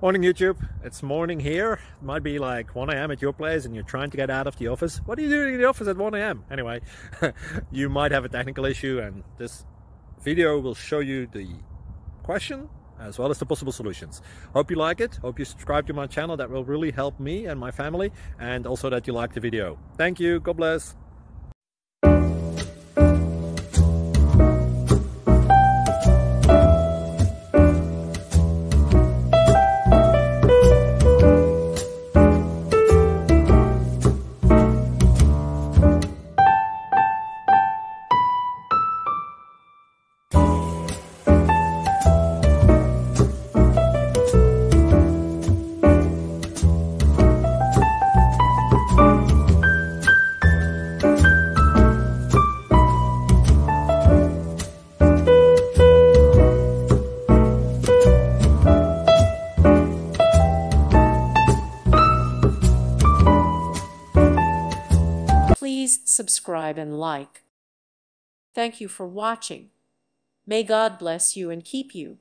Morning YouTube, it's morning here. It might be like 1 a.m. at your place and you're trying to get out of the office. What are you doing in the office at 1 a.m? Anyway, you might have a technical issue and this video will show you the question as well as the possible solutions. Hope you like it, hope you subscribe to my channel. That will really help me and my family, and also that you like the video. Thank you, God bless. Please subscribe and like. Thank you for watching. May God bless you and keep you.